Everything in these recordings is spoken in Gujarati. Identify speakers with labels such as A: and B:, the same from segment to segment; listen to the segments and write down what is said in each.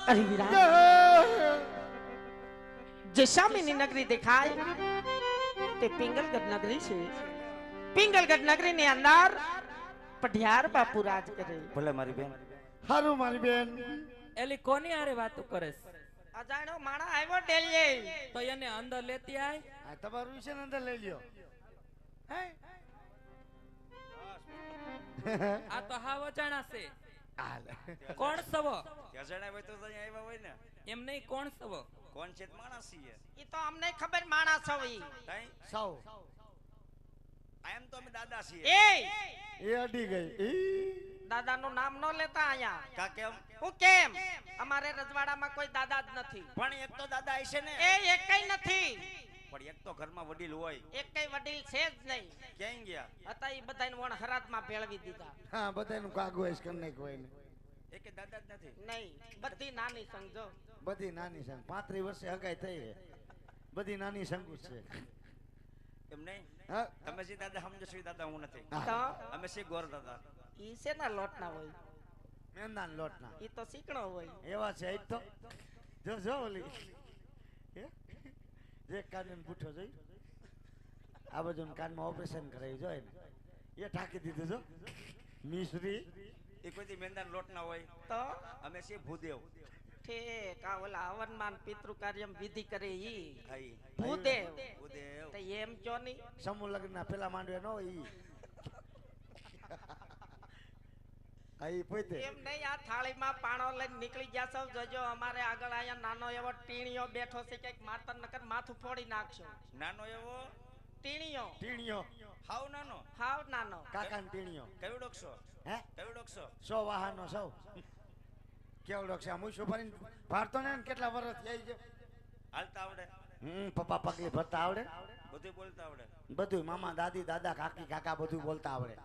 A: અરે વીરા જે સામેની નગરી દેખાય તે પિંગલગઢ નગરી છે. પિંગલગઢ નગરી ની અંદર પઢિયાર બાપુ રાજ કરે.
B: ભલે મારી બેન.
C: હારું મારી બેન.
D: એલી કોની આરે વાતો કરેસ?
A: અજાણો માણા આવ્યો ડેલીએ.
D: તો એને અંદર લેતી આય.
C: આ તમારું છે ને અંદર લઈ લ્યો. હે
D: આ તો હાવ અજાણા છે.
C: હાલ
D: કોણ સવો?
B: અજાણા હોય તો અહીંયા આવ્યા હોય ને.
D: એમ નહીં, કોણ સવો?
B: કોણ છે માણસ છે?
A: ઈ તો અમને ખબર માણા સવી.
B: તઈ
C: સૌ
B: આમ તો અમે દાદા છીએ.
A: એ
C: અડી ગઈ.
A: દાદાનું નામ ન લેતા આયા.
B: કા કેમ?
A: હું કેમ? અમારે રજવાડામાં કોઈ દાદા જ નથી.
B: પણ એક તો દાદા હશે ને.
A: એ એકઈ નથી.
B: પણ એક તો ઘરમાં વડીલ હોય.
A: એકઈ વડીલ છે જ નહીં.
B: ક્યાં ગયા?
A: હતા ઈ બધાને વણ હરાતમાં ભેળવી દીધા.
C: હા બધાનું કાગવેશ કરી નાખ્યું એને.
B: એકે દાદા જ નથી.
A: નહીં, બધી નાની સમજો.
C: બધી નાની સંગ 35 વર્ષે હગાઈ થઈ છે. બધી નાની સંગુ છે.
B: એમ નહીં.
C: હા
B: તમે જે દાદા સમજો છો એ દાદા હું નથી.
A: તો
B: અમે છે ગોર દાદા.
A: ઈ શેના લોટના હોય?
C: મેંદાન લોટના
A: ઈ તો શીકણો હોય.
C: એવા છે એક તો જો ઓલી હે જે કાન પૂઠો જોઈ આ બધું કાનમાં ઓપરેશન કરાવી જોઈ ને એ ઠાકી દીધું જો મિશ્રી
B: એ કોઈ મેંદાન લોટ ના હોય.
A: તો
B: અમે છે ભૂદેવ.
A: ઠીક આ ઓલા હવનમાન પિતૃ કાર્યમ વિધિ કરે ઈ
B: હાઈ
A: ભૂદેવ.
B: ભૂદેવ.
A: તો એમ કયો ની
C: સમૂહ લગ્ન ના પેલા માંડવે નો ઈ આઈ પોતે
A: એમ નહીં. આ થાળીમાં પાણો લઈને નીકળી ગયા છો. જોજો અમારે આગળ અહીંયા નાનો એવો ટીણીયો બેઠો છે. કઈક માતર નકર માથું ફોડી નાખશો.
B: નાનો એવો
A: ટીણીયો
C: ટીણીયો
B: હાવ નાનો.
A: હાવ નાનો.
C: કાકા ને ટીણીયો
B: કેવડોક છો?
C: હે
B: કેવડોક છો?
C: 100 વાહનો સૌ કેવડો છે મુશો ભરીને ભારતો ને કેટલા વર્ષ થઈ છે.
B: હાલતા આવડે?
C: પપ્પા પગલી ભરતા આવડે.
B: બધું બોલતા આવડે?
C: બધું મામા દાદી દાદા કાકી કાકા બધું બોલતા આવડે.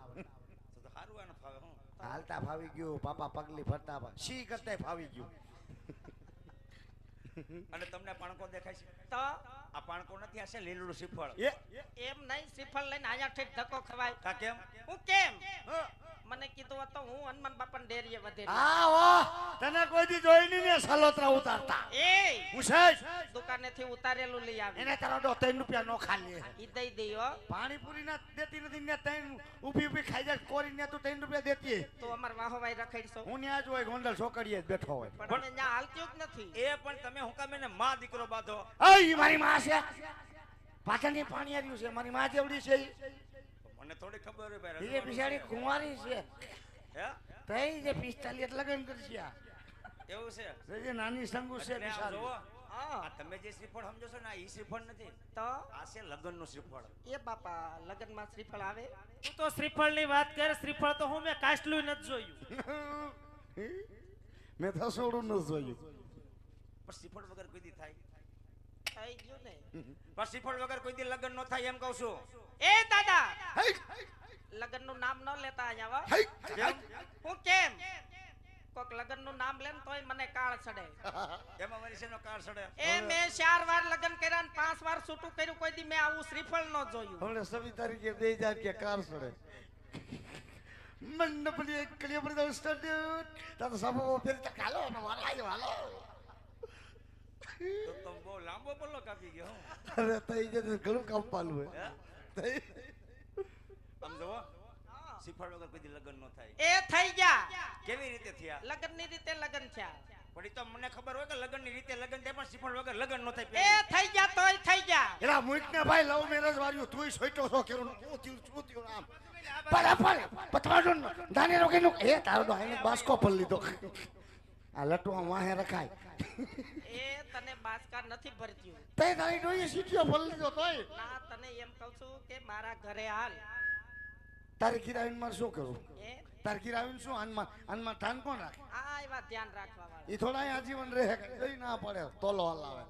B: તો સારું આને ફાવે. હું
C: હાલતા ફાવી ગયું પાપા પગલી ભરતા સી કરતા ફાવી ગયું.
B: અને તમને પાણકો દેખાય છે?
A: તો
B: આ પાણકો નથી, આ છે લીલું શ્રીફળ.
A: એમ નહીં. શ્રીફળ લઈને અહીંયા ઠેક ધક્કો ખવાય.
B: કા કેમ?
A: હું કેમ? મને કીધું હતો હું હનુમાન બાપાને ડેરીએ વધે.
C: આ વાહ તને કોઈ દી જોઈ નહીં ને સલોત્રા ઉતારતા.
A: એ
C: હું છે
A: દુકાનેથી ઉતારેલું લઈ આવી.
C: એને તારો દો 3 રૂપિયા નો ખાલી.
A: ઈ દઈ દઈ.
C: પાણીપુરી ના દેતી નથી ને 3 ઊભી ખાઈ જાય કોરી ને તું 3 રૂપિયા દેતી.
A: તો અમાર વાહોવાઈ રખડશો.
C: હું ન્યા જ હોય ગોંડલ છોકરીએ જ બેઠો હોય.
A: પણ અમે ન્યા હાલતી જ નથી.
B: એ પણ તમે હું કામ એને માં દીકરો બાંધો?
C: અય મારી માં છે પાછળની પાણી આવ્યું છે. મારી માં જેવડી છે
B: મને થોડી ખબર હોય ભાઈ.
C: એ બિચારી કુંવારી છે.
B: હે
C: તઈ જે 45 લગન કરશે.
B: એવું છે?
C: જે નાની સંગુ છે
B: એટલે આમ
C: બિચારી.
B: જોવો,
A: હા
B: આ તમે જે શ્રીફળ સમજો છો ને આ ઈ શ્રીફળ નથી.
A: તો
B: આ છે લગ્નનું શ્રીફળ.
A: એ બાપા લગનમાં શ્રીફળ આવે.
E: તું તો શ્રીફળ ની વાત કરે. શ્રીફળ તો હું મેં કાસ્ટલું નથી જોયું.
C: મેં તો સોડું ન જોયું.
B: પણ શ્રીફળ વગર કોઈ દી થાય?
A: થઈ ગયું ને.
B: પણ શ્રીફળ વગર કોઈ દી લગ્ન ન થાય એમ કહું છું.
A: એ દાદા લગનનું નામ ન લેતા અહીંયા વા. હું કેમ? કોક લગનનું નામ લે ને તોય મને કાળ ચડે.
B: એમાં મારી શેનો કાર સડે?
A: એ મેં 4 વાર લગન કર્યા ને 5 વાર છૂટું કર્યું. કોઈ દી મેં આવું શ્રીફળ ન જોયું.
C: હમણે સવી તારીખે 2000 કે કાર સડે મંડપલી એક કલિયા પર દો સ્ટડ તાતો સાબો ફેર તક હાલો ને વાલાયો હાલો.
B: તો બહુ લાંબો પલ્લો કાપી ગયો.
C: અરે તઈ જે ઘણું કામ પાલું હે. તઈ
B: આમ જોવો શ્રીફળ વગર કોઈ દી લગ્ન ન થાય.
A: એ થઈ ગયા.
B: કેવી રીતે થયા?
A: લગનની રીતે લગન થયા.
B: પણ ઈ તો મને ખબર હોય કે લગ્નની રીતે લગ્ન થાય પણ શ્રીફળ વગર લગ્ન ન થાય.
A: એ થઈ ગયા તોય થઈ ગયા.
C: એલા મુઈકના ભાઈ લવ મેરેજ વાળ્યું તુંય સોઈટો છો કેરું શું થયું આમ પર પતવાડો દાને રોકેનો એ તારો તો આને બાસ્કો પર લીધો. આ લટવા વાહે રખાય.
A: એ તને બાસકા નથી ભરતી.
C: તે તારી ડોઈએ સીટીઓ પર લીધો તોય
A: ના તને એમ કહું છું કે મારા ઘરે હાલ.
C: તારી કિરાવીન માર શું કરું?
A: એ
C: તારી કિરાવીન શું આનમાં ઠાન કોણ રાખે?
A: આ એવા ધ્યાન રાખવા વાળા.
C: ઈ થોડા આજીવન રહે કઈ ના પડે તોલો હલાવે.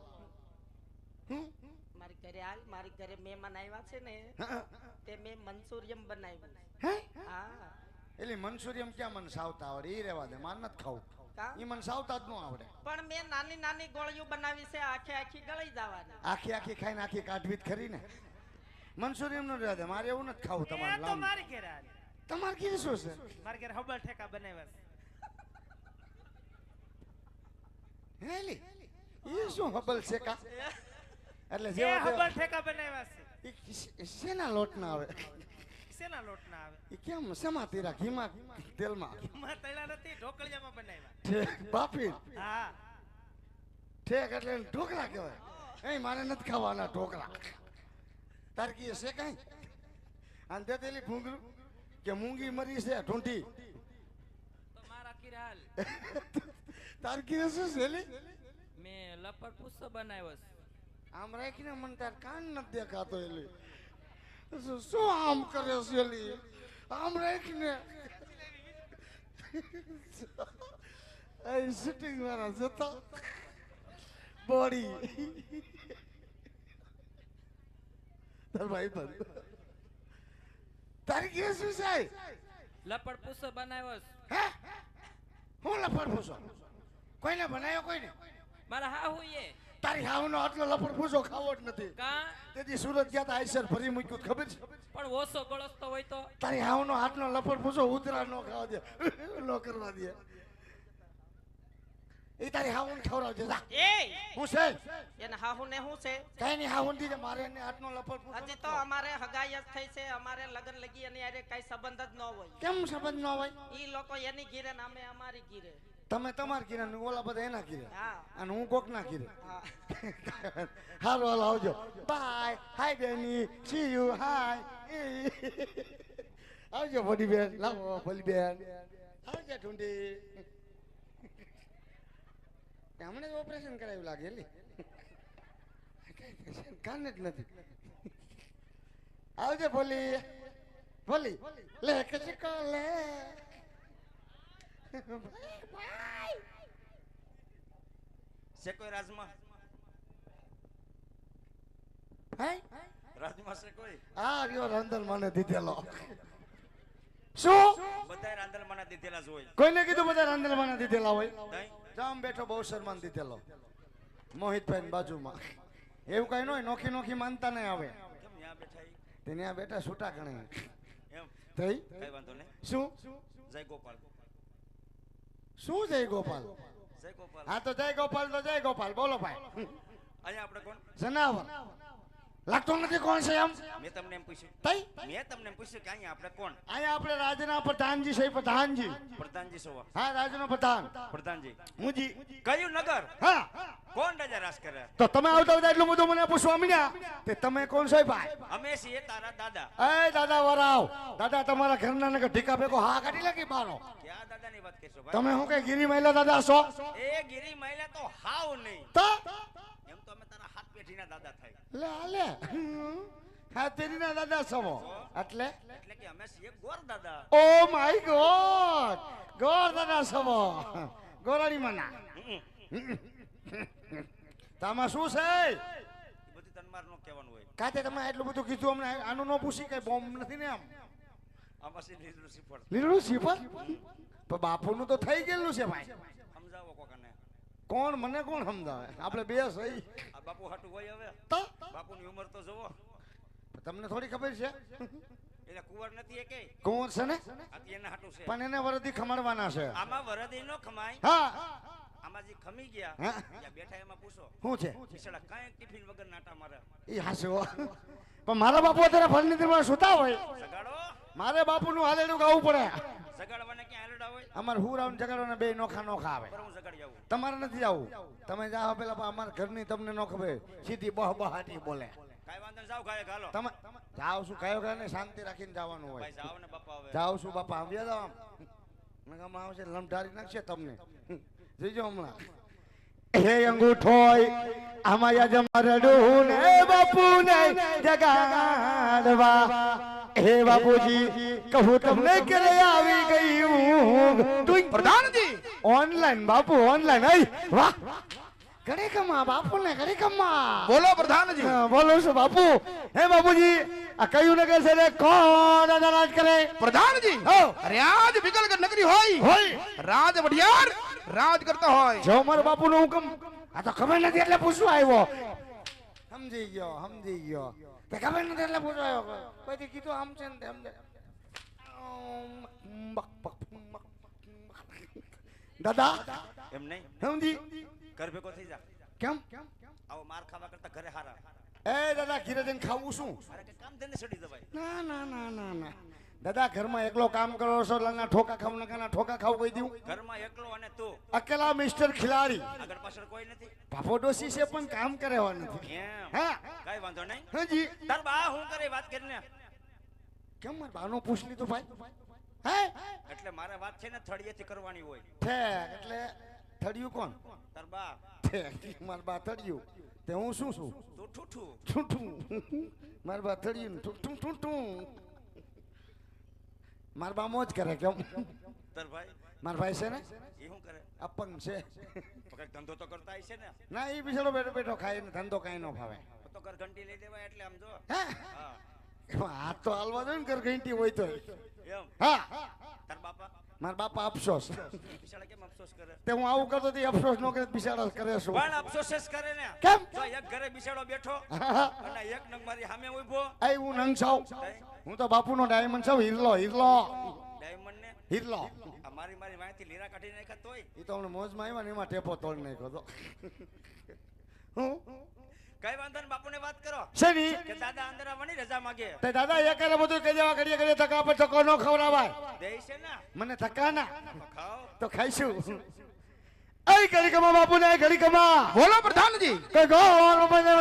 A: મારી ઘરે હાલ. મારી ઘરે મહેમાન આવ્યા છે ને તે મેં મંચુરિયમ બનાવ્યું.
C: હે
A: હા
C: એલી મંચુરિયમ ક્યાં મને સાવતા આવડે? ઈ રેવા દે માર નથી ખાવું.
A: કા?
C: ઈ મને સાવતા જ ન આવડે.
A: પણ મેં નાની નાની ગોળીઓ બનાવી છે. આખી આખી ગળી જવાની.
C: આખી આખી ખાઈને આખી કાઢવી જ ખરી ને. મંચુરિયમ નો રહેવા દે મારે એવું નથી ખાવું.
E: એ
C: તમારે
E: તો
C: લાંબુ
E: મારી ઘેર હાલ.
C: તમારે કીધું શું છે?
E: મારી ઘેર હબલ ઠેકા બનાવ્યા છે.
C: હેલી એ શું હબલ છે કા એટલે
E: એ
C: જેવા
E: હબલ
C: તેવા-
E: ઠેકા બનાવ્યા છે
C: એ શેના લોટ ના આવે
E: શેના લોટ ના આવે
C: એ કેમ શેમાં તીરા ઘીમાં તેલમાં
E: એમાં તળ્યા નથી ઢોકળિયામાં બનાવ્યા
C: ઠેક બાફી
E: હા
C: ઠેક એટલે એને ઢોકળા કહેવાય એ મારે નથી ખાવાના ઢોકળા તારકી છે કઈ અને તે તેલી ભૂંગળું કે મૂંગી મરી છે ઢૂંઢી
D: તો મારા કિરાલ
C: તારકી શું છે એલી
D: મેં લપડ પુસ્સો બનાવ્યો છે.
C: આમ રાખીને મને તાર કાન નથી દેખાતો એલી શું આમ કરે છે એલી આમ રાખીને એ શૂટિંગ વાળા જતા બોડી તાર ભાઈ બંધ તારી કે શું છે
D: લપડ પુસ્સો બનાવ્યો છે.
C: હે હું લફડ ફૂસો કોઈને બનાવ્યો કોઈને
D: મારા હાહુ એ
C: તારી હાવનો આટલો લફડ ફૂસો ખાવો જ નથી
D: કા
C: તેથી સુરત ગયા તા આઈસર ફરી મૂક્યું ખબર છે
D: પણ ઓછો ગળસતો હોય તો
C: તારી હાવનો હાથનો લફડ ફૂસો ઉતરા નો ખાવા દે નો કરવા દે એ તારી હાવન ખવડાવજે જા
A: એ
C: હું છે
A: એને હાહુ ને શું છે
C: કઈ ની હાવન દીજે મારે એને હાથનો લફડ ફૂસો
A: હજી તો અમારે હગાઈ જ થઈ છે અમારે લગન લગી અને યારે કઈ સંબંધ જ ન હોય
C: કેમ સંબંધ ન હોય
A: ઈ લોકો એની ગીરે ને અમે અમારી ગીરે
C: તમે તમાર કિરા ને ઓલા બધા એના કિરે
A: હા
C: અને હું કોક ના કિરે
A: હા
C: હાલો હાલો આવજો બાય હાય બેની સી યુ હાય આવજો ભોડી બેન લાવો ભોલી બેન આવજો ઢૂંઢી હમણાં જ ઓપરેશન કરાવ્યું લાગે એલી કાન જ નથી આવજો ભોલી ભોલી લે કચકો લે
B: છે કોઈ રાજમાં
C: હાય
B: રાજમાં છે કોઈ
C: આ રહ્યો રાંધલ મને દીધેલો શું
B: બધાય રાંદલમાંના દીધેલા જ હોય
C: કોઈને કીધું બધા રાંધલ મને દીધેલા હોય
B: તઈ
C: જામ બેઠો બહુ શર્માન દીધેલો મોહિતભાઈ બાજુમાં એવું કઈ ન હોય નોખી નોખી માનતા નહીં આવે
B: કેમ ન્યા બેઠા ઈ?
C: તેને આ બેટા છૂટા ગણે
B: એમ
C: થઈ
B: કઈ વાંધો નહીં
C: શું
B: જય ગોપાલ
C: શું જય ગોપાલ
B: જય ગોપાલ
C: હા તો જય ગોપાલ તો જય ગોપાલ બોલો ભાઈ
B: અહીંયા આપણે કોણ
C: જનાવર લાગતો નથી કોણ છે એમ
B: મેં તમને એમ પૂછ્યું
C: તઈ
B: મેં તમને એમ પૂછ્યું કે અહીંયા આપણે કોણ
C: અહીંયા આપણે રાજના પ્રધાનજી છે પ્રધાનજી
B: પ્રધાનજી સવા
C: હા રાજનો પ્રધાન
B: પ્રધાનજી
C: મુજી
B: કયું નગર
C: હા
B: કોણ રાજા રાજ કરે
C: તો તમે આવતા હતા એટલું બધું મને પૂછવા માંડ્યા તે તમે કોણ છો ભાઈ
B: અમે છીએ તારા દાદા
C: એ દાદા વરાવ દાદા તમારા ઘરના ને ઢીકા ભેગો હા કાઢી લાગી બારો
B: ક્યાં દાદાની વાત કરશો ભાઈ
C: તમે શું કઈ ગીરી મહિલા દાદા છો
B: એ ગિરી મહિલા તો હાવ નહીં
C: તો
B: એમ તો અમે તારા હાથ પેઢીના દાદા થાય
C: લે લે હા તેરીના દાદા છો એટલે
B: એટલે કે અમે છીએ ગોર દાદા
C: ઓ માય ગોડ ગોર દાદા છો ગોરાણી મના તામાં શું છે
B: એ બધું તનમાર નો કહેવાનું હોય
C: કાતે તમે એટલું બધું કીધું અમને આનું ન પૂછી કઈ બોમ્બ નથી ને આમ
B: આમાં સી લીધું શ્રીફળ
C: લીલું સિફર પણ બાપુનું તો થઈ ગયેલું છે ભાઈ
B: સમજાવો કોકને
C: કોણ મને કોણ સમજાવે આપણે બે સહી
B: આ બાપુ હાટું હોય હવે
C: તો
B: બાપુની ઉંમર તો જોવો
C: તમને થોડી ખબર છે
B: એટલે કુંવર નથી એ કે
C: કોણ છે ને
B: આ એના હાટું છે
C: પણ એને વરદી ખમાડવાના છે
B: આમાં વરદી નો ખમાય
C: હા
B: આમાં જે ખમી ગયા
C: હા.
B: ત્યાં બેઠા એમાં પૂછો
C: શું છે
B: બિચારા કાંઈ ટિફિન વગર નાટા મારે
C: એ હાસ્યો પણ મારા બાપુ અત્યારે ફળની સુતા હોય
B: સગાડો
C: મારે બાપુનું હાલેડું ગાવું પડે
B: સગાડવાને ક્યાં હાલડા હોય
C: અમારે હુરાውን જગાડવાને બે નોખા નોખા આવે
B: પર હું સગાડી આવું
C: તમારે નથી જવું તમે જાઓ પેલા અમારા ઘરની તમને ન ખબર સીધી બહાટી બોલે
B: કાંઈ વાંધો નહીં, જાઓ ખાય ગાલો
C: તમે જાઓ શું કયો કે ને શાંતિ રાખીને જવાનું હોય
B: ભાઈ જાઓ ને બાપા હવે
C: જાઓ છું બાપા આવ્યા જાવ નગામાં આવશે લમઢારી નાખશે તમને જોઈજો હમણાં હે અંગૂઠોય આમાં યજમારડું ને બાપુ ને જગાડવા હે બાપુજી કહું તમને કરે આવી ગયું તું પ્રધાનજી ઓનલાઈન બાપુ ઓનલાઈન આઈ વાહ ઘરે કમા બાપુ ને ઘરે કમા
F: બોલો પ્રધાનજી
C: બોલો છું બાપુ હે બાપુજી આ કયું નગર છે રે કોણ રાજ કરે
F: પ્રધાનજી
C: હો
F: રાજ વિકલગઢ નગરી હોય
C: હોય
F: રાજ વડિયાર રાજ કરતા હોય
C: જો મારો બાપુ નો હુકમ આ તો ખબર નથી એટલે પૂછવા આવ્યો સમજી ગયો તે ખબર નથી એટલે પૂછવા આવ્યો પછી કીધું આમ છે ને તેમ છે દાદા
B: એમ નહીં
C: સમજી
B: ઘર ભેગો થઈ જા.
C: કેમ
B: આવો માર ખાવા કરતા ઘરે હારા.
C: એ દાદા ઘીરે જઈને ખાવું શું?
B: અરે કે કામ ધંધે સડી જવાય.
C: ના ના ના ના ના દાદા ઘરમાં એકલો કામ કરો છો લાના ઠોકા ખાવ નકાના ઠોકા ખાવ કહી દઉં.
B: ઘરમાં એકલો અને તું
C: અકેલા મિસ્ટર ખિલાડી
B: આગળ પાછળ કોઈ નથી.
C: બાપો ડોસી છે પણ કામ કરે એવા નથી.
B: એમ
C: હા
B: કઈ વાંધો નહીં.
C: હાજી
B: તાર બા હું કરે વાત કરીને.
C: કેમ માર બાનો પૂછ લીધું ભાઈ? હે
B: એટલે મારે વાત છે ને થળિયેથી કરવાની હોય.
C: ઠેક એટલે થડિયું કોણ?
B: તાર બા
C: ઠેક માર બા થડિયું તે હું શું છું?
B: તું ઠૂઠું.
C: ઠૂઠું માર બા થડિયું ઠૂઠું ઠૂઠું માર બા મોજ કરે કેમ?
B: તાર ભાઈ
C: માર ભાઈ છે ને
B: એ શું કરે?
C: અપંગ છે.
B: તો કઈક ધંધો તો કરતા હશે ને.
C: ના એ બિચારો બેઠો બેઠો ખાય ને ધંધો કાંઈ ન ફાવે.
B: તો ઘર ઘંટી લઈ દેવાય એટલે આમ જો.
C: હે
B: હા
C: એમાં હાથ તો હાલવા દો ને ઘર ઘંટી હોય તો.
B: એમ
C: હા
B: તાર બાપા
C: મારા બાપા અફસોસ
B: બિચારા કેમ અફસોસ કરે?
C: તે હું આવું કરતો તે અફસોસ ન કરે બિચારા કરે શું?
B: પણ અફસોસ જ કરે ને.
C: કેમ?
B: જો એક ઘરે બિચારો બેઠો
C: હા,
B: અને એક નંગ મારી સામે ઊભો.
C: એ હું નંગ છાવ હું તો બાપુનો ડાયમંડ છું. હિરલો હિરલો
B: ડાયમંડ ને
C: હિરલો
B: આ મારી મારી વાંથી લીરા કાઢી નાખ્યા તોય
C: એ તો હમણાં મોજમાં આવ્યા ને એમાં ટેપો તોડી નાખ્યો તો. હું
B: કઈ વાંધો ને બાપુને વાત કરો
C: શેની
B: કે દાદા અંદર આવવાની રજા માંગે.
C: તે દાદા એ કરે બધું કહી દેવા ઘડીએ ઘડીએ ધક્કા પર ધક્કો ન ખવડાવાય.
B: દે છે ને
C: મને ધક્કા ના
B: તો ખાઓ.
C: તો ખાઈશું. એ ઘડી કમા બાપુ ને ઘડી કમા
F: બોલો પ્રધાનજી.
C: કે ગો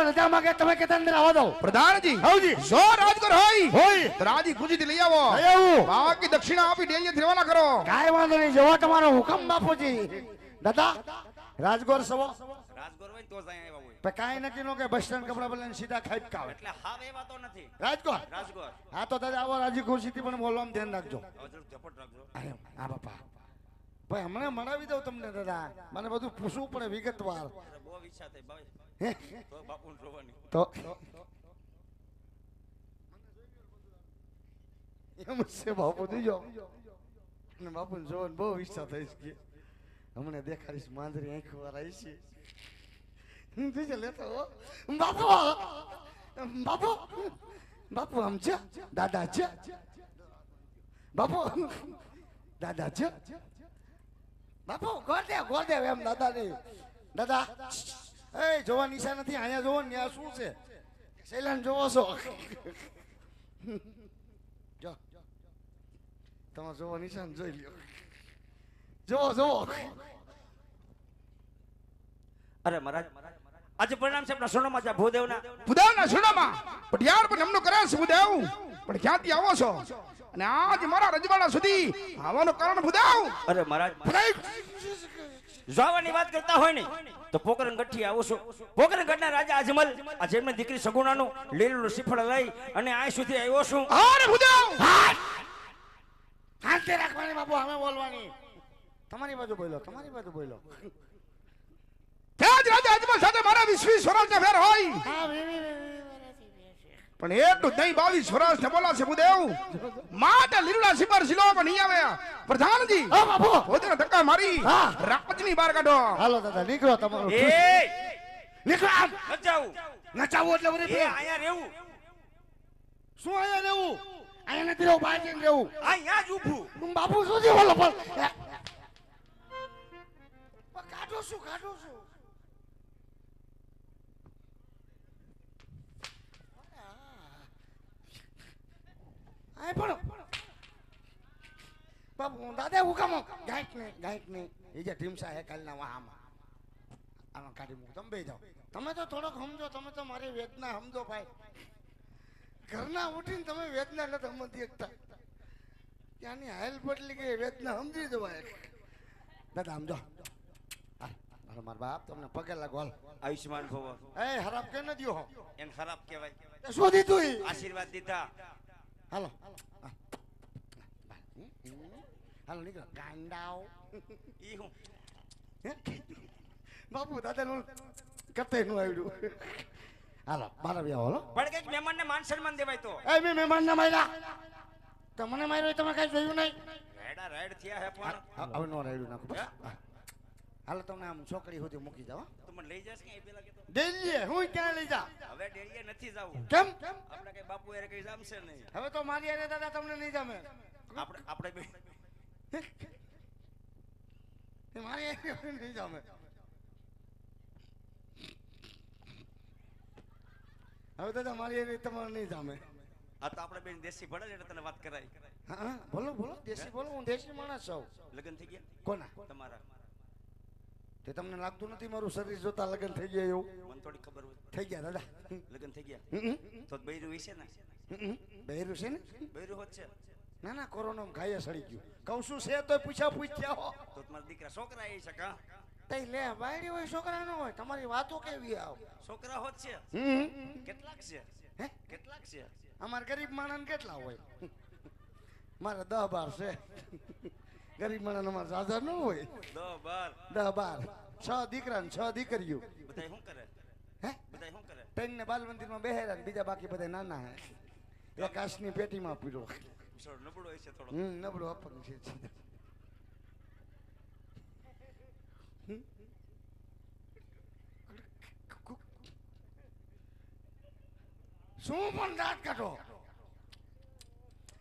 C: રજા માંગે તમે કે અંદર આવવા દો.
F: પ્રધાનજી
C: આવજી
F: જો રાજગર હોય
C: હોય
F: તો રાજી ખુશીથી લઈ આવો.
C: આવું
F: બાકી દક્ષિણા આપી ડેઈએ થવાના કરો.
C: કાંઈ વાંધો નહીં જેવો તમારો હુકમ બાપુજી. દાદા રાજગોર સવો
B: રાજગોર હોય ને તો જ અહીંયા આવ્યા હોય.
C: તો કાંઈ નક્કી નો કે બસ સ્ટેન્ડ કપડા બદલીને સીધા ખાઈ કાવે
B: એટલે હાવ એવા તો નથી.
C: રાજગોર.
B: રાજગોર
C: હા તો દાદા આવો રાજી ખુશીથી પણ બોલવામાં ધ્યાન રાખજો.
B: હવે જરા ઝપટ રાખજો.
C: હા બાપા ભાઈ હમણાં મળાવી દઉં તમને દાદા. મને બધું પૂછવું પડે વિગતવાર.
B: અરે બહુ ઈચ્છા થઈ ભાઈ
C: હે?
B: તો બાપુને જોવાની.
C: તો એમ છે બાપુ જોજો ને બાપુ જોવાની બહુ ઈચ્છા થઈ છે. હમણાં દેખાડીશ માંદરી આંખો વાર આવી છે. જોજો લેતો હો. બાપુ બાપુ બાપુ આમ છે દાદા છે બાપુ દાદા છે બાપુ ગોળદેવ એમ દાદા નહીં દાદા. એ જોવા નિશા નથી અહીંયા જોવો ને આ શું છે? શૈલાન જોવો છો? જો તમારે જોવા નિશાન જોઈ લ્યો. જોવો
B: અરે મહારાજ આજે પરિણામ છે આપણા સોનામાં ભૂદેવના.
F: ભૂદેવના સુનામાં પટિયાર પર એમનું કરે છે ભૂદેવ. પણ ક્યાંથી આવો છો અને આજ મારા રજવાડા સુધી આવવાનું કારણ ભૂદેવ?
B: અરે મહારાજ જોવાની વાત કરતા હોય ને તો પોકરણ ગઠ્ઠી આવું છું. પોકરણ ગઢના રાજા અજમલ આ જેમની દીકરી સગુણાનું લીલું શ્રીફળ લઈ અને આ સુધી આવ્યો છું.
F: અરે ભૂદેવ
C: શાંતિ રાખવાની બાપુ. અમે બોલવાની. તમારી બાજુ બોલો.
F: ત્યાં જ રાજા અજમલ સાથે મારા 20 સ્વરાજના ફેર હોય. પણ એટલું નહીં 22 સ્વરાજને બોલાશે ભૂદેવ. માટે લીલુડા સિપર સિલોમાં નહીં આવે. પ્રધાનજી
C: હા બાપુ
F: પોતાના ધક્કા મારી
C: હા.
F: રાજની બહાર કાઢો.
C: હાલો દાદા નીકળો તમારું.
B: એ
C: નીકળો આમ.
B: ન જાવું.
C: નચાવું એટલે
B: એ
C: વળી
B: અહીંયા રહેવું.
C: શું અહીંયા રહેવું? અહીંયા નથી રહેવું, બહાર જઈને રહેવું.
B: અહીંયા જ ઊભું.
C: બાપુ શું છે બોલો પણ કાઢો શું આય પણ બાપુ દાદા હું કામ ગાયક નહીં એ જે ઢીમસા હે કાલના વાહામાં આમાં કાઢી મૂક. તમે બે જાઓ. તમે તો થોડોક સમજો. તમે તો મારી વેદના સમજો ભાઈ. ઘરના ઉઠીને તમે વેદના નથી સમજી શકતા. ત્યાંની હાલ બદલી ગઈ વેદના સમજી જવાય. દાદા સમજો. મારા બાપ તમને પગે લાગો. હાલ
B: આયુષ્માન ભવ.
C: એ ખરાબ કે ન દ્યો
B: એને ખરાબ કહેવાય.
C: શું દીધું ઈ?
B: આશીર્વાદ દીધા.
C: હાલો હાલો નીકળો ગાંડાઓ.
B: ઈ હું
C: બાપુ દાદા નું કતે નું આવડ્યું. હાલો મારા બે હાલો.
B: પણ કઈક મહેમાનને માન સન્માન દેવાય તો.
C: એ મેં મહેમાન ના માર્યા. તમને માર્યો તમે કઈ જોયું નહીં?
B: રેડા રેડ થયા હે પણ
C: હવે નો રાયડું નાખો બસ. હાલો તમને આમ છોકરી સુધી મૂકી જાવ.
B: તું મને લઈ જશ કે એ પેલા કેતો.
C: દિલ્હી હું ક્યાં લઈ જા?
B: હવે ડેરીએ નથી જાવું.
C: કેમ?
B: આપણે કઈ બાપુ યારે કઈ જામશે નહીં.
C: હવે તો મારી અરે દાદા તમને નહીં જામે.
B: આપણે બે
C: મારી અરે નહીં જામે. હવે દાદા મારી એની તમારે નહીં જામે.
B: આ તો આપણે બેન દેશી ભણે એટલે તને વાત કરાય.
C: હા હા બોલો બોલો દેશી બોલો, હું દેશી માણસ છું.
B: લગ્ન થઈ ગયા
C: કોના?
B: તમારા?
C: તે તમને લાગતું નથી મારું શરીર જોતા લગ્ન થઈ ગયા એવું?
B: મને થોડી ખબર હોય.
C: થઈ ગયા દાદા.
B: લગ્ન થઈ ગયા તો બૈરું વિશે ને
C: બહેરું છે ને?
B: બૈરું હોત છે
C: ના ના કોરોના ખાઈએ સડી ગયું. કહું શું છે તો પૂછ્યા હો.
B: તો તમારા દીકરા છોકરા એ છે કા?
C: તઈ લે બાયડી હોય છોકરા ન હોય, તમારી વાતો કેવી આવ?
B: છોકરા હોત છે. કેટલાક છે?
C: હે
B: કેટલાક છે?
C: અમાર ગરીબ માણસ કેટલા હોય? મારે 10-12 છે. ગરીબ માણસ અમારે સાધા ન હોય.
B: 10-12
C: 10-12 6 દીકરા ને 6 દીકરીઓ.
B: બધાય શું કરે?
C: હે
B: બધાય શું કરે?
C: ત્રણ ને બાલ મંદિરમાં બેહેરા ને બીજા બાકી બધા નાના હે. એક કાશની પેટીમાં પીરો.
B: બિચારો નબળો હશે થોડો.
C: નબળો અપંગ છે. શું પણ દાંત કાઢો.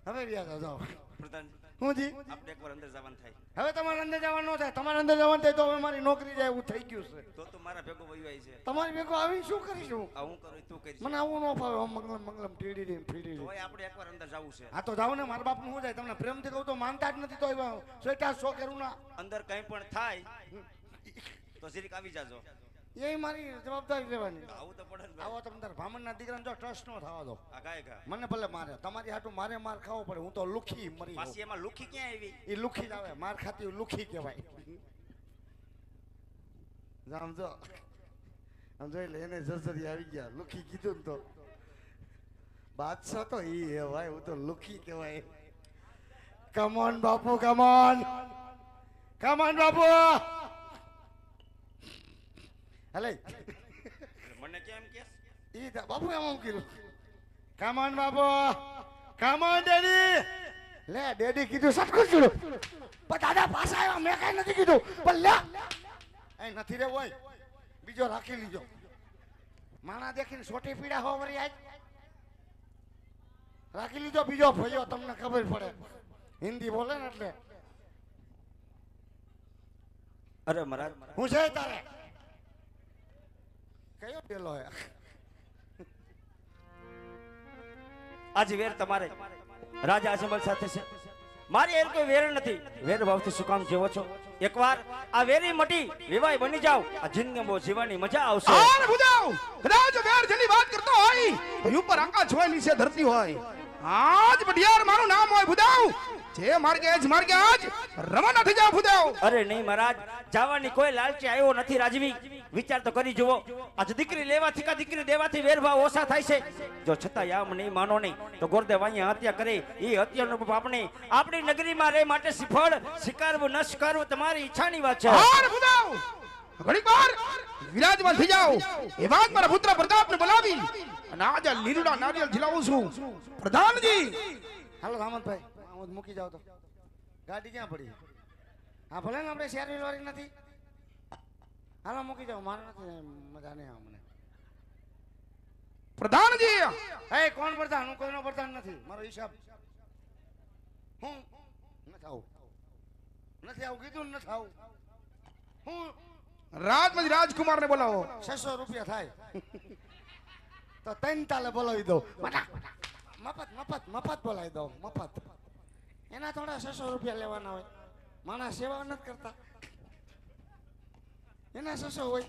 C: હવે રહ્યા જાઓ.
B: પ્રધાનજી
C: હું જી
B: આપણે એકવાર અંદર જવાનું થાય.
C: હવે તમારે અંદર જવાનું ન થાય. તમારે અંદર જવાનું થાય તો હવે મારી નોકરી જાય એવું થઈ ગયું છે.
B: તો મારા ભેગો વયું આવી છે.
C: તમારી ભેગો આવીને શું કરીશું?
B: આ હું કરું તું કરીશ.
C: મને આવું ન ફાવે. મંગલમ મંગલમ ટીડી ફીડી.
B: તોય આપણે એકવાર અંદર જવું છે.
C: હા તો જાઓ ને. મારા બાપનું શું જાય? તમને પ્રેમથી કહું તો માનતા જ નથી. તો સોટા શો કરું ના.
B: અંદર કંઈ પણ થાય તો જરીક આવી જાજો.
C: એ મારી જવાબદારી લેવાની.
B: આવું તો પડે ને.
C: આવો તમે તાર ભામણના દીકરાને જો ટ્રસ્ટ નો થવા દો.
B: આ ગાય ગા
C: મને ભલે મારે, તમારી હાટું મારે માર ખાવો પડે. હું તો લુખી મરી.
B: પાછી એમાં લુખી ક્યાં આવી?
C: એ લુખી જ આવે. માર ખાતી લુખી કહેવાય. સમજો આમ જોઈ લે એને જસરી આવી ગયા. લુખી કીધું ને તો બાદશાહ તો ઈ હે ભાઈ. હું તો લુખી કહેવાય. કમોન બાપુ કમોન. કમોન બાપુ. હલે
B: મને કેમ કેસ?
C: ઈ બાપુ એમ કીધું. કમોન બાપુ. Come on daddy. લે ડેડી કીધું સટકું ચૂડું. પણ દાદા પાછા આવ્યા. મેં કઈ નથી કીધું. પણ લે એ નથી રે હોય. બીજો રાખી લીજો. માણા દેખીને સોટી પીડા હો વરી આજ રાખી લીધો. બીજો ભયો તમને ખબર પડે. હિન્દી બોલે ને એટલે.
B: અરે મહારાજ
C: હું છે તારે? કયો પેલો હે?
B: આજે વેર તમારે રાજા અજમલ સાથે છે. મારી એર કોઈ વેર નથી. વેર ભાવથી શું કામ જેવો છો? એકવાર આ વેરી મટી વિવાય બની જાવ. આ જિંદગીમાં જીવવાની મજા આવશે.
F: આને બુજાવ. કદાચ વેર જેની વાત કરતો હોય તો ઉપર આકાશ હોય નીચે ધરતી હોય. આજ પઢિયાર મારું નામ હોય ભુદાવ. જે માર્ગે આજ રવાના થઈ જાવ ભુદાવ.
B: અરે નહીં મહારાજ, જવાની કોઈ લાલચી આવ્યો નથી. રાજવી વિચાર તો કરી જુઓ. આજ દીકરી લેવાથી કા દીકરી દેવાથી વેરભાવ ઓછા થાય છે. જો છતાં આમ નહીં માનો નહીં તો ગોરદેવ અહીંયા હત્યા કરે. એ હત્યાનો બાપ આપણી નગરીમાં રહે માટે સિફળ સ્વીકારવું ન સ્વીકારવું તમારી ઈચ્છાની વાત છે.
F: આને બુજાવ. ઘડીક વાર વિરાજમાન થઈ જાવ. એ વાત મારા પુત્ર પ્રતાપને બોલાવી અને આજે લીલુડા નારિયેળ ખીલાવું છું. પ્રધાનજી
C: હાલો રામતભાઈ આમ મૂકી જાવ તો. ગાડી ક્યાં પડી? હા ભલે ને આપણે શેર વાળી નથી. હાલો મૂકી જાવ. મારે નથી મજા નહીં આવે મને.
F: પ્રધાનજી
C: એ કોણ પ્રધાન? હું કોઈનો પ્રધાન નથી. મારો હિસાબ હું નથી આવું. નથી આવું કીધું ને નથી આવું. હું
F: રાજમંત્રી રાજકુમાર ને બોલાવો.
C: 600 રૂપિયા થાય તો 3 તાલે બોલાવી દો. મફત મફત મફત બોલાવી દો. મફત. એના થોડા 600 રૂપિયા લેવાના હોય. માણસ સેવા નથી કરતા. એના 600 હોય.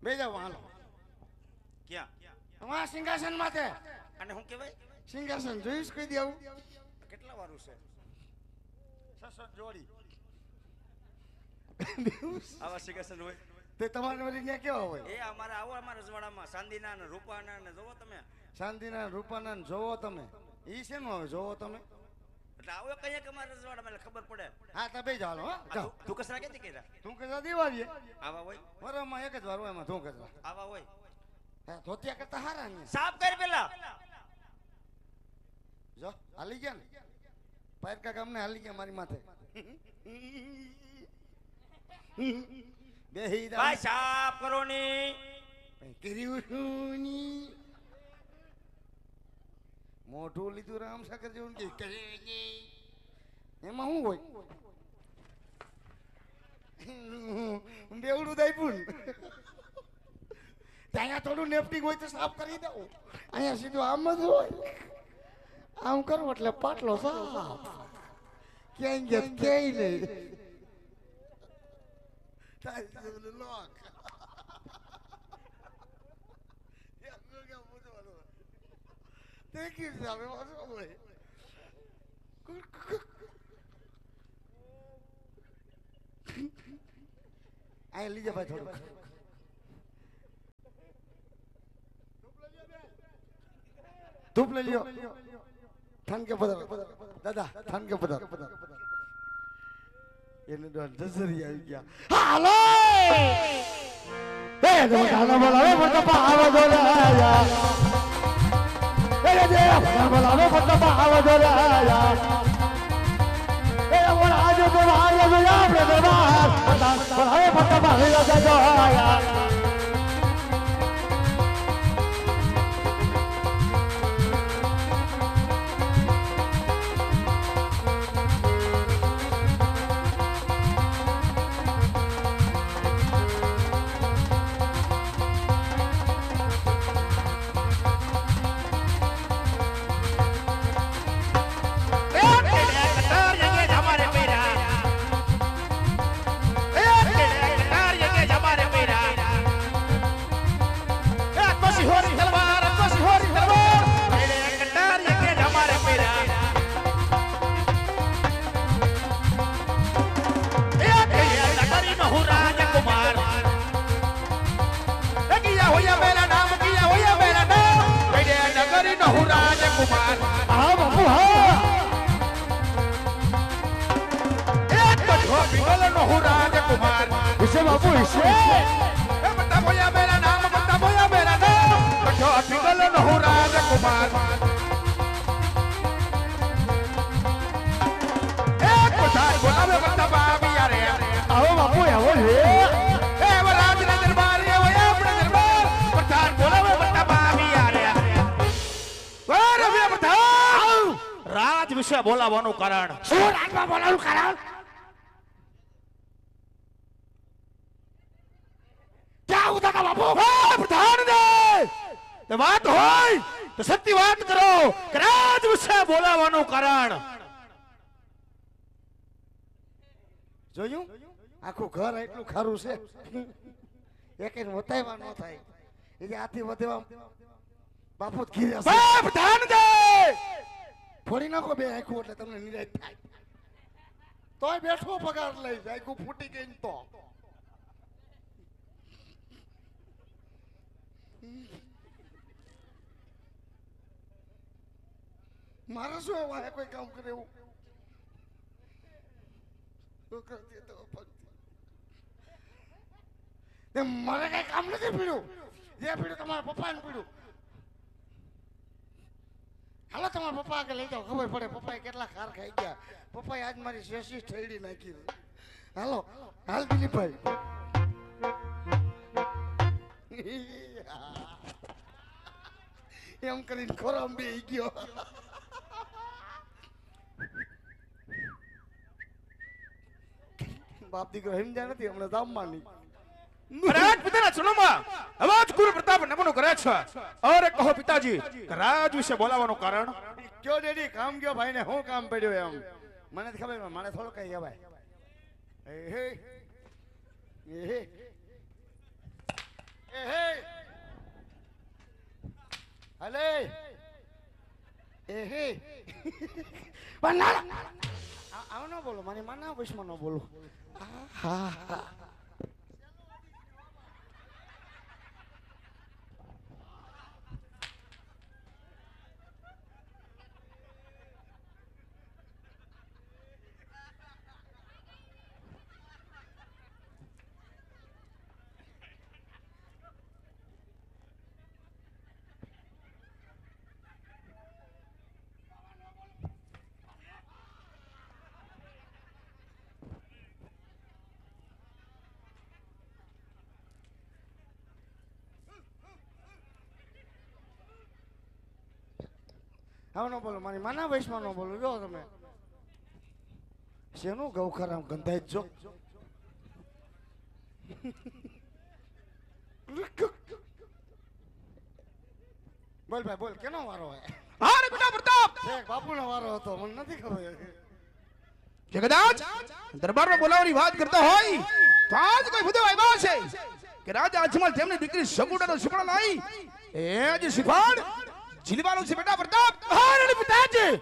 C: બે જાવ હાલો.
B: ક્યાં?
C: આ સિંહાસન માથે.
B: અને શું કહેવાય?
C: સિંહાસન જોઈશ કહી દેવું.
B: કેટલા વારું છે?
C: 600 જોડી.
B: આવા સિંહાસન હોય
C: તે તમારે વળી ત્યાં કેવા હોય?
B: એ અમારા આવો અમારા રજવાડામાં ચાંદીના ને રૂપાના ને જોવો તમે.
C: શાંતિના રૂપાના ને જોવો તમે. ઈ છે ને જોવો તમે.
B: એટલે આવો કહીએ કે અમારા રજવાડામાં એટલે ખબર પડે.
C: હા તો બે જાવ હો. જાઓ.
B: તું કસરા ક્યાંથી કર્યા?
C: તું કહેતા દિવાળીએ
B: આવા હોય
C: વરમાં એક જ વાર હોય. એમાં તું કહેતા
B: આવા હોય.
C: ધોતિયા કરતા હારા ને.
B: સાફ કર પેલા.
C: જો હાલી ગયા ને. પાયરકા ગામને હાલી ગયા મારી માથે. બેહી દા.
B: ભાઈ સાફ કરો ની.
C: કર્યું ની. મોઢું લીધું રામ સાગર જેવું કે એમાં શું હોય? બેવડું દાઈપું અહીંયા થોડું નેપટિંગ હોય તો સાફ કરી દઉં. અહીંયા સીધું આમ જ હોય. આમ કરું એટલે પાટલો સાફ. ક્યાંય ગયા ક્યાંય નહીં. લોક દેખી સામે વાંચો હોય. આ લીજે ભાઈ થોડું ધૂપ લઈ લ્યો. થાન કે પધાર દાદા, થાન કે પધાર. એને દોડ દસરી આવી ગયા. હાલો એ દોડાનો બોલાવે મત પાવ દોલાયા. એ દે બોલાવે મત પાવ દોલાયા. એ બોલા આજો તો આજો તો આપણે દરબાર બોલાવે મત પાવ દોલાયા.
F: રાજ વિશે બોલાવવાનું કારણ
C: શું રાજમાં બોલાવવાનું કારણ? ક્યાં ઉતા કા બાપુ?
F: પ્રધાન ને તે વાત હોય તો સત્ય વાત કરો. રાજ વિશે બોલાવવાનું કારણ
C: જોયું? આખું ઘર એટલું ખારું છે. એક વતાયવા ન થાય. એ આથી વધેવા બાપુ ઘીરે
F: પ્રધાન દે
C: ફોડી નાખો બે આખું એટલે તમને નિરાશ થાય. તોય બેઠો પગાર લઈ જાય. આખું ફૂટી ગઈ ને તો મારે શું એવા કોઈ કામ કરે એવું? મારે કઈ કામ નથી પીડ્યું. જે પીડ્યું તમારા પપ્પાને પીડ્યું. હાલો તમારા પપ્પા આગળ લઈ જાઓ. ખબર પડે પપ્પાએ કેટલા ખાર ખાઈ ગયા. પપ્પાએ આજ મારી શેષી ઠેડી નાખી. હાલો હાલ દિલીપભાઈ. એમ કરીને ખોરામ બે ગયો. બાપ દીકરો સમજ્યા નથી હમણાં દામવાની.
F: રાજ પિતાના ચરણોમાં અવાજ ગુરુ પ્રતાપ નમનો કરે છે. અરે કહો પિતાજી, રાજ વિશે બોલાવવાનું કારણ?
C: કયો ડેડી કામ ગયો ભાઈ ને શું કામ પડ્યો એમ મને ખબર. મને થોડું કઈ કહેવાય. હલે આવ ન બોલો. મને માના વશમાં ન બોલો. હા હા હવે ન બોલો. મારી માના વયસમાં ન બોલો. જો તમે શેનું ગૌ ખરામ ગંધાઈ જો. બોલ ભાઈ બોલ કેનો વારો હે
F: હા રે બેટા પ્રતાપ
C: એક બાપુનો વારો હતો મને નથી ખબર
F: કે કદાચ દરબારમાં બોલાવવાની વાત કરતા હોય તો આજ કોઈ ભૂદેવ આવ્યા છે કે રાજા અજમલ તેમની દીકરી સગુડાનો સુપડા લાવી એ જ શિફાડ જીલવાનું છે બેટા પ્રતાપ
E: અરે પિતાજી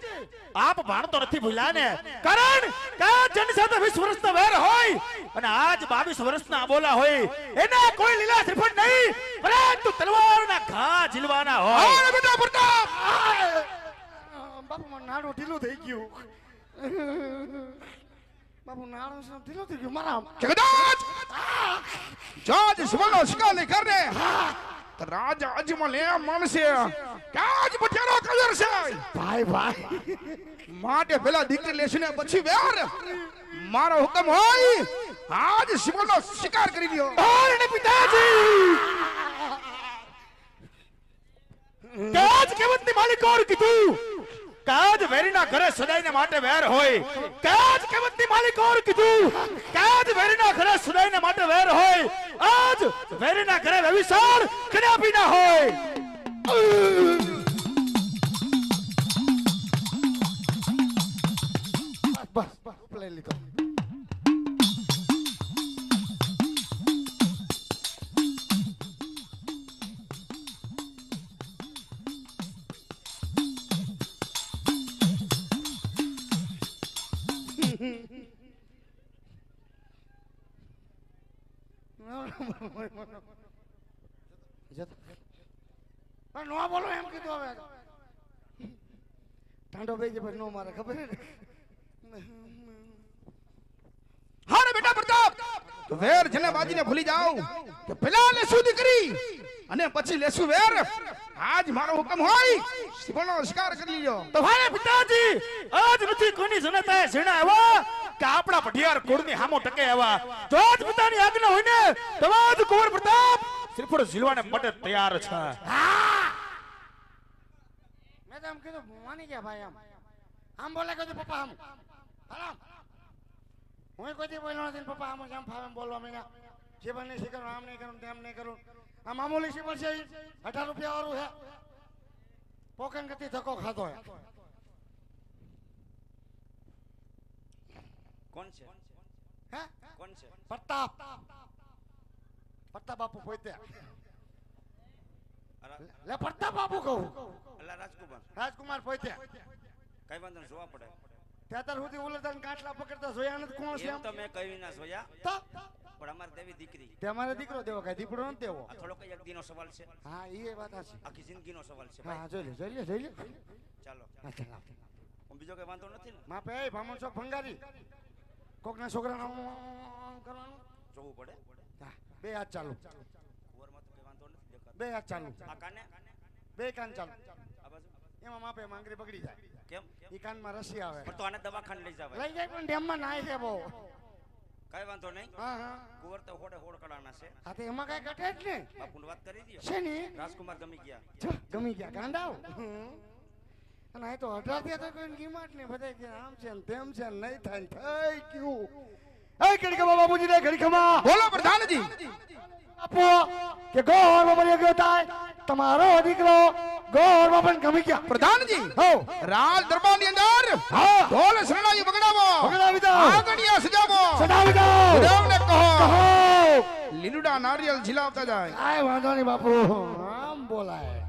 E: આપ ભારતો નથી ભૂલ્યા ને કારણ કે જેની સાથે 20 વર્ષનો વેર હોય અને આજ 22 વર્ષના બોલા હોય એના કોઈ લીલા શ્રીફળ નહીં પરંતુ તલવારના ઘા ઝીલવાના હોય
F: હા રે બેટા પ્રતાપ
C: બાપુ મારું નાડું ઢીલું થઈ ગયું બાપુ નાડું ઢીલું થઈ ગયું મારા
F: કે કદાચ જાજ સુવર્ણનો શિકાર નહીં કરને તો રાજા અજમલ એમ માનશે કે આજ બચારો કદર છે
C: ભાઈ ભાઈ
F: માટે પેલા દીકરી લેશું ને પછી વેર મારો હુકમ હોય આજ શિવનો શિકાર કરી લ્યો
E: અરે પિતાજી કાજ કેવતની માલિક ઓર કીધું કાજ વેરીના ઘરે સદાયને માટે વેર હોય કાજ કેવતની માલિક ઓર કીધું કાજ વેરીના ઘરે સદાયને માટે વેર હોય આજ વેરીના ઘરે વ્યભિચાર કન્યા બી ના હોય
C: બસ લઈ લીધો નો બોલો એમ કીધું હવે ઠંડો બે જે નો મારે ખબર હે
F: હા રે બેટા પ્રતાપ તો વેર જને બાજીને ભૂલી જાવ કે પેલા લેશું દીકરી અને પછી લેશું વેર આજ મારો હુકમ હોય શિવનો શિકાર કરી લ્યો
E: તો ભાઈ પિતાજી આજ નથી કોની જનતાએ જીણા આવ્યા કે આપણા પઢિયાર કુળની હામો ટકે આવ્યા જો આજ પિતાની આજ્ઞા હોય ને તો આજ કુંવર પ્રતાપ શ્રીફળ ઝીલવાને માટે તૈયાર છે
C: મેં તો એમ કીધું માની ગયા ભાઈ આમ બોલે કીધું પપ્પા આમ હાલ હું કોઈ દી બોલ્યો નથી પપ્પા આમ આમ ફાવે બોલવા માંડ્યા જે બને છે કરું આમ નહીં કરું તેમ નહીં કરું આ મામૂલી છે છે 18 રૂપિયા વાળું હે પોકન ગતિ ધક્કો ખાતો હે
B: કોણ છે
C: હે
B: કોણ છે
C: પ્રતાપ પ્રતાપ બાપુ પોતે લે પ્રતાપ બાપુ કહું
B: અલ્લા રાજકુમાર
C: રાજકુમાર પોતે
B: કઈ વાંધો નહીં, જોવા પડે
C: ત્યાર સુધી ઉલટાન કાટલા પકડતા જોયા નથી કોણ છે
B: એમ તો મેં કહ્યું ના જોયા
C: તો
B: પણ અમારે દેવી દીકરી
C: તે અમારે દીકરો દેવો કઈ દીકરો નથી દેવો
B: આ થોડો કઈ એક દીનો સવાલ છે,
C: હા એ વાત છે
B: આખી જિંદગીનો સવાલ છે
C: હા
B: ભાઈ.
C: જોઈ લે
B: ચાલો
C: હા ચાલ
B: હું બીજો કઈ વાંધો નથી ને,
C: માપે એ ભામણ ચોક ભંગારી કોકના છોકરાને આમ કરવાનું
B: જોવું પડે.
C: હા, બે હાથ ચાલુ
B: કુંવરમાં તો કઈ વાંધો નથી દેખાતો.
C: બે હાથ ચાલુ
B: આ કાને
C: બે કાન ચાલુ
B: આ બાજુ
C: એમાં માપે માંગરી બગડી જાય
B: કેમ
C: ઈ કાનમાં રસી આવે
B: પણ તો આને દવાખાને લઈ જાવ,
C: લઈ જાય પણ ડેમમાં નાય છે બહુ
B: કઈ વાંધો નહીં.
C: હા હા
B: કુંવર તો હોડે હોડ કડાના છે,
C: હા તો એમાં કઈ ઘટે જ ને
B: બાપુને વાત કરી દયો.
C: છે ને
B: રાજકુમાર ગમી ગયા.
C: જો, ગમી ગયા ગાંડાઓ અને આ તો 18 થી તો કોઈ કિંમત નહીં બધા કે આમ છે ને તેમ છે ને નહીં થાય ને થઈ ગયું એ ઘડીકમાં બાબુજી ને ઘડીકમાં
F: બોલો પ્રધાનજી
C: આપો કે ગોરમાં બની ગયો થાય તમારો દીકરો ગોરમાં પણ ગમી ગયા
F: પ્રધાનજી
C: હો
F: રાજ દરબારની અંદર
C: હા
F: ઢોલ શરણાઈ વગડાવો
C: વગડાવી દો.
F: આગળિયા સજાવો
C: સદાવી દો
F: દેવને કહો
C: કહો
F: લીલુડા નારિયેલ ઝીલાવતા જાય.
C: કાંઈ વાંધો નહીં બાપુ આમ બોલાય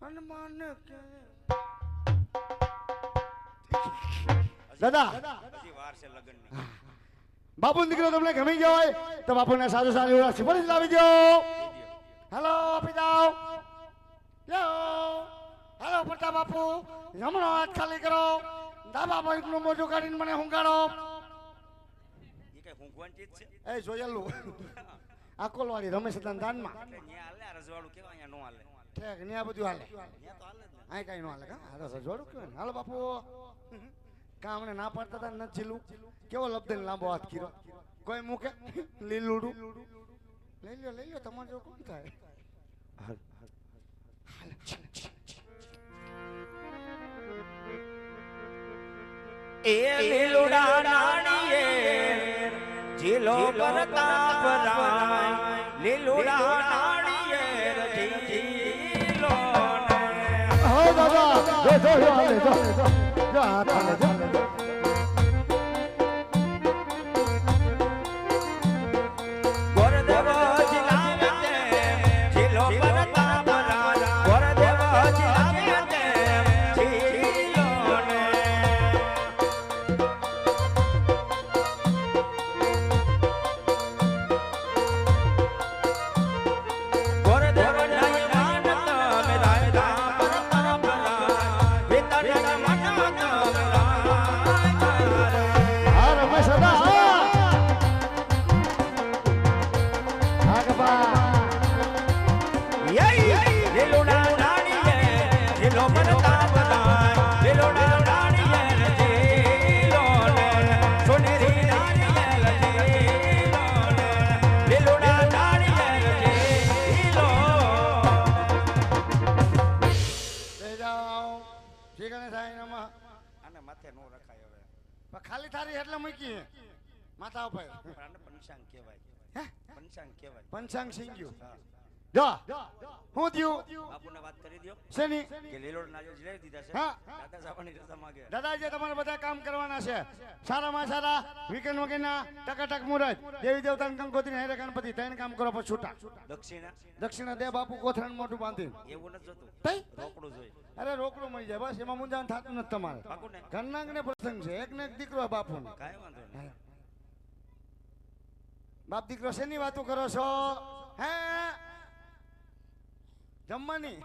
C: હનુમાન કે દાદા
B: હજી વાર છે લગ્નની.
C: બાપુ દીકરો તમને ગમી ગયો હોય તો બાપુને સારું સારું એવું સિફારિશ લાવી દો હેલો આપી દો લ્યો હેલો પ્રતાપ બાપુ જમણો હાથ ખાલી કરો ડાબા બાજુનું મોઢું કાઢીને મને હુંગાડો
B: એ કઈ ઊંઘવાની ચીજ છે
C: એ જોયેલું આ કોલવાડી રમેશ દાનમાં
B: એટલે ન્યા હાલે, આ રજવાડું કેવા અહીંયા નો હાલે.
C: ઠેક ને આ બધું હાલે
B: ન્યા તો હાલે જ ને.
C: આ કઈ ન હાલે કા આ રજવાડું કહેવાય ને. હાલો બાપુ કામને ના પાડતા હતા ન જીલું કેવો લબદે લાંબો હાથ કીરો કોઈ મૂકે લીલુડું લઈ લ્યો તમારે જો કોણ થાય
B: એ લીલુડા નાળિયેર ઝીલો પ્રતાપ રાય, લીલુડા નાળિયેર
E: હાલે જો જો હાથ હાલે જો
B: ગોરદેવ જિલાવે તે જીલો પરતાપ રાજ ગોરદેવ જિલાવે તે જીલો ને ગોરદેવ નહીં માનત મે રાયદા પરતાપ રાજ વિતર મનત મે રાય
E: આ રમેશ દાદા
B: લીલોડા ડાળીએ લીલો પરતાપ રાજ લીલોડા ડાળીએ જીલો ને સોનેરી ડાળીએ જીલો ને લીલોડા ડાળીએ જીલો
C: લઈ જાઓ ઠીક ને થાય એમાં
B: આને માથે નો રખાય હવે
C: પણ ખાલી થારી એટલે મૂકી માથા ઉપર
B: આને પંચાંગ કહેવાય
C: હે
B: પંચાંગ કહેવાય
C: પંચાંગ સિંગ્યું
E: જો
C: હું થયું
B: બાપુને વાત કરી દ્યો
C: શેની
B: કે લીલોડ નારિયેળ જીલાવી દીધા છે
C: હા.
B: દાદા સાહેબની રજા માંગે
C: દાદાજી તમારે બધા કામ કરવાના છે સારામાં સારા વીકેન્ડ વગેરેના ટકાટક મુહૂર્ત દેવી દેવતાને કંકોત્રી હેરે ગણપતિ ત્રણ કામ કરો પછી છૂટા
B: દક્ષિણા
C: દક્ષિણા દે બાપુ કોથરાનું મોઢું બાંધી
B: એવું નથી જોતું
C: તઈ
B: રોકડું જોઈ
C: અરે રોકડું મળી જાય બસ એમાં મુંજાન થતું નથી તમારે
B: પાકું ને
C: ઘરનાંગને પ્રસંગ છે એક ને એક દીકરો બાપુ
B: કાંઈ વાંધો નહીં
C: બાપ દીકરો શેની વાતો કરો છો હે જમવાની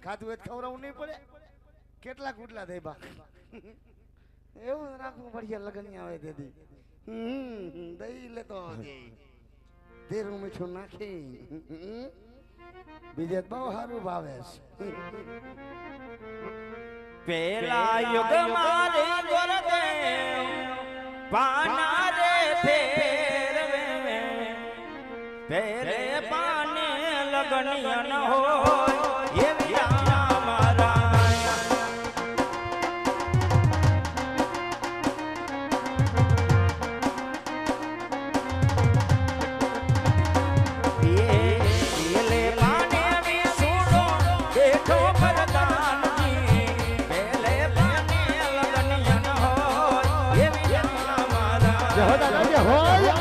C: ખાધું હોય તો ખવડાવવું નહીં પડે કેટલા કુટલા દે બા એવું રાખવું પડશે લગન આવે તેથી દઈ લેતો તેરું મીઠું નાખી બીજે બહુ સારું ભાવે છે
B: પેલા યુગ મારે ગોરદેવ પાના રે ફેરવે પેરે પાને લગનિયા ન હોય એવી મારા પેલે પાને વિસુડો બેઠો પ્રધાનજી પેલે પાને લગનિયા ન હોય એવી મારા
E: જો દાદાજી હોય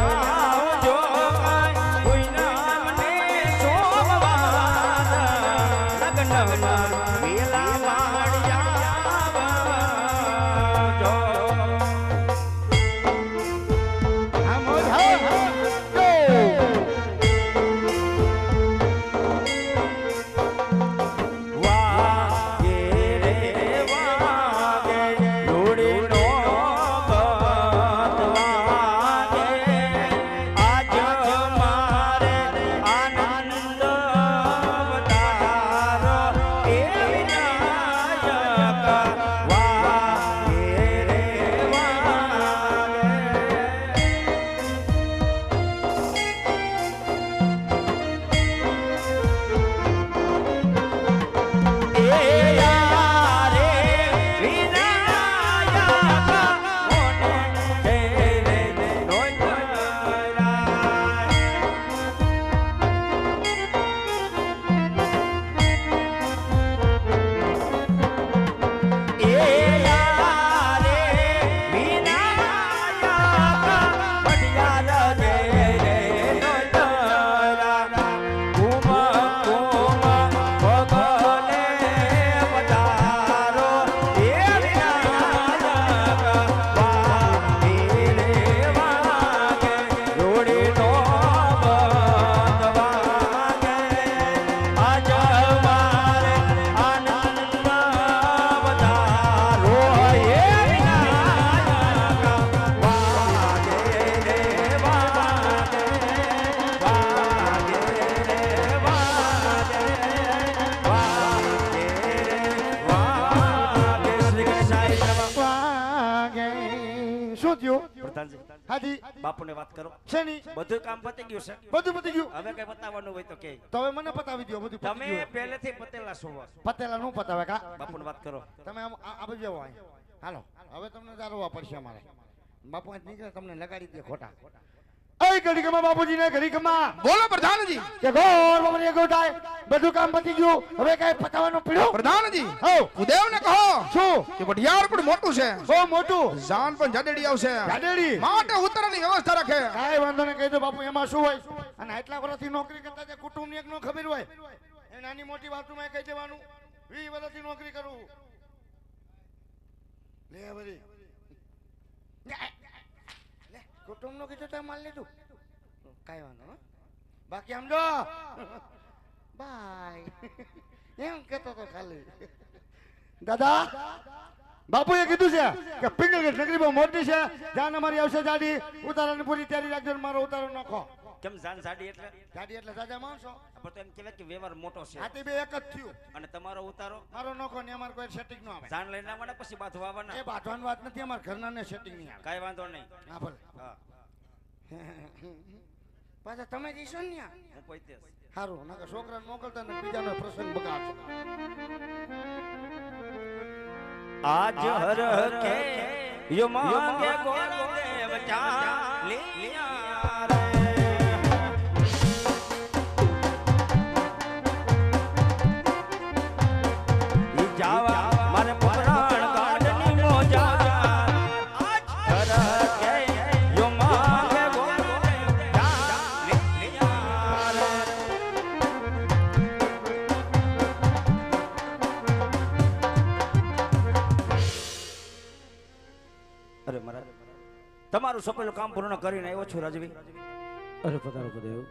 B: આવજો કોઈ ના મને શોભવા
C: શું થયું
B: પ્રધાનજી
C: હાજી
B: બાપુને વાત કરો
C: શેની
B: બધું કામ પતી ગયું છે
C: બધું પતી ગયું
B: હવે કઈ બતાવવાનું હોય તો કે
C: તો હવે મને પતાવી દો બધું પતી
B: તમે
C: ગયું
B: પહેલેથી પતેલા છો
C: પતેલા નું પતાવે કા
B: બાપુને વાત કરો
C: તમે આમ આ બાજુ આવો અહીં. હાલો હવે તમને જારવા પડશે અમારે બાપુ અહીં નીકળે તમને લગાડી દે ખોટા એ ઘડીકમાં બાપુજીને ઘડીકમાં
F: બોલો પ્રધાનજી
C: કે ગોળ બાપુને ગોટાય બધું કામ પતી ગયું હવે કઈ પતાવવાનું પીડો
F: પ્રધાનજી
C: હો
F: ઉદેવને કહો
C: શું
F: કે વઢિયાર પણ મોટું છે
C: બહુ મોટું
F: જાન પણ જાડેડી આવશે
C: ગાડેડી
F: માટે ઉતરવાની વ્યવસ્થા રાખે
C: કાંઈ વાંધો નહીં કહી દો બાપુ એમાં શું હોય અને આટલા વર્ષથી નોકરી કરતા જે કુટુંબની એક નો ખબર હોય એ નાની મોટી વાતોમાં કહી દેવાનું 20 વર્ષથી નોકરી કરું લે વળી લે કુટુંબનું કીધું તો માલ લીધું કાંઈ વાંધો હો. બાકી આમ જો બાય એમ કહેતો તો ખાલી દાદા બાપુએ કીધું છે કે પિંગલગઢ નગરી બહુ મોટી છે જાન અમારી આવશે જાડી ઉતારાની પૂરી તૈયારી રાખજો અને મારો ઉતારો નાખો
B: કેમ જાન સાડી એટલે
C: જાડી એટલે જાજા માણસો
B: પણ તો એમ કહેવાય કે વ્યવહાર મોટો છે
C: હાથી બે એક જ થયું
B: અને તમારો ઉતારો
C: મારો નાખો ને અમારે કોઈ સેટિંગ ન આવે
B: જાન લઈને આવવાના પછી બાથવા આવવાના
C: એ બાંધવાની વાત નથી અમારા ઘરના ને સેટિંગ નહીં આવે
B: કાંઈ વાંધો નહીં
C: હા ભલે
B: હા
C: પાછા તમે જઈશો ને ત્યાં
B: હું પોતે જ.
C: સારું નકર છોકરાને મોકલતા ને બીજાનો પ્રસંગ બગાડશો
B: આજ હર કે યો માંગે ગોરદેવ ચાલિયા રે ઈ જાવા મારે પુરાણ ગાડની મોજા આજ હર કે યો માંગે ગોરદેવ ચાલિયા રે અરે મહારાજ તમારું સપેલું કામ પૂર્ણ કરીને આવ્યો છું રાજવી
G: અરે પધારો પધારો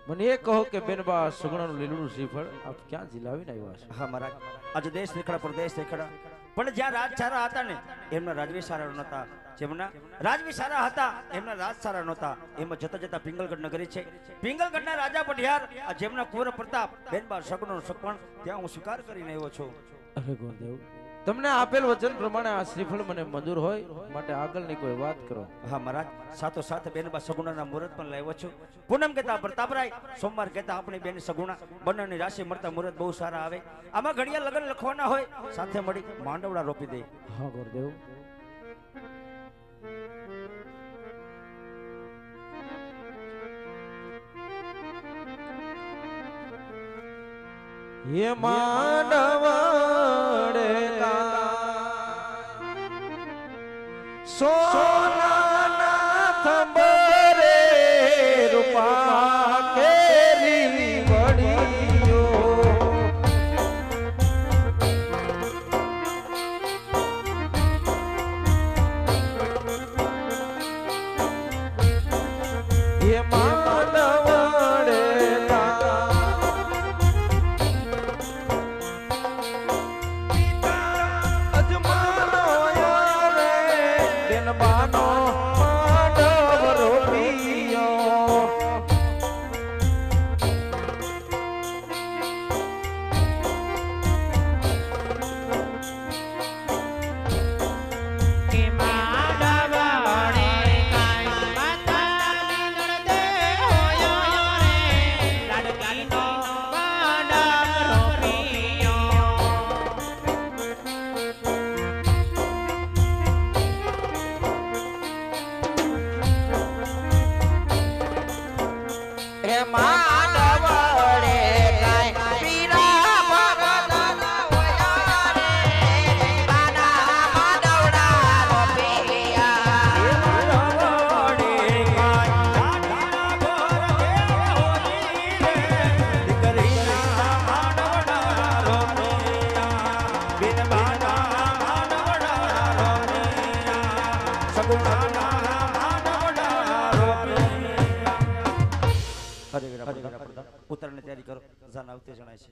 G: મને એ કહો કે બેનબા સુગણાનું લીલું શ્રીફળ આપ ક્યાં જિલાવીને આવ્યા છો
B: હા મહારાજ આજે દેશ નીકળ્યા પરદેશ નીકળ્યા પણ જ્યાં રાજ સારા હતા ને એમના રાજવી સારા નહોતા જેમના રાજવી સારા હતા એમના રાજ સારા નહોતા એમાં જતા જતા પિંગલગઢ નગરી છે પિંગલગઢના રાજા પઢિયાર આ જેમના કુંવર પ્રતાપ બેનબા સગુણનો સપણ ત્યાં હું સ્વીકાર કરીને આવ્યો છું
G: અરે ગોરદેવ તમને આપેલ વચન પ્રમાણે આ શ્રીફળ મને મંજૂર હોય માટે આગળની કોઈ વાત કરો
B: હા મહારાજ સાથો સાથ બેનબા સગુણાના મુહૂર્ત પણ લાવ્યો છું પૂનમ કહેતા પ્રતાપરાય સોમવાર કહેતા આપણી બેન સગુણા બંનેની રાશિ મળતા મુહૂર્ત બહુ સારા આવે આમાં ઘડિયા લગ્ન લખવાના હોય સાથે મળી માંડવડા રોપી દે
G: હા ગોરદેવ હે માંડવડે સોનાના થંભરે રૂપા કેરી વડીયો હે માંડવડે અજમાનો યારે બેનબાનો માંડવ રોપિયો
B: ઉતરવાની તૈયારી કરો જાન આવતે જણાય છે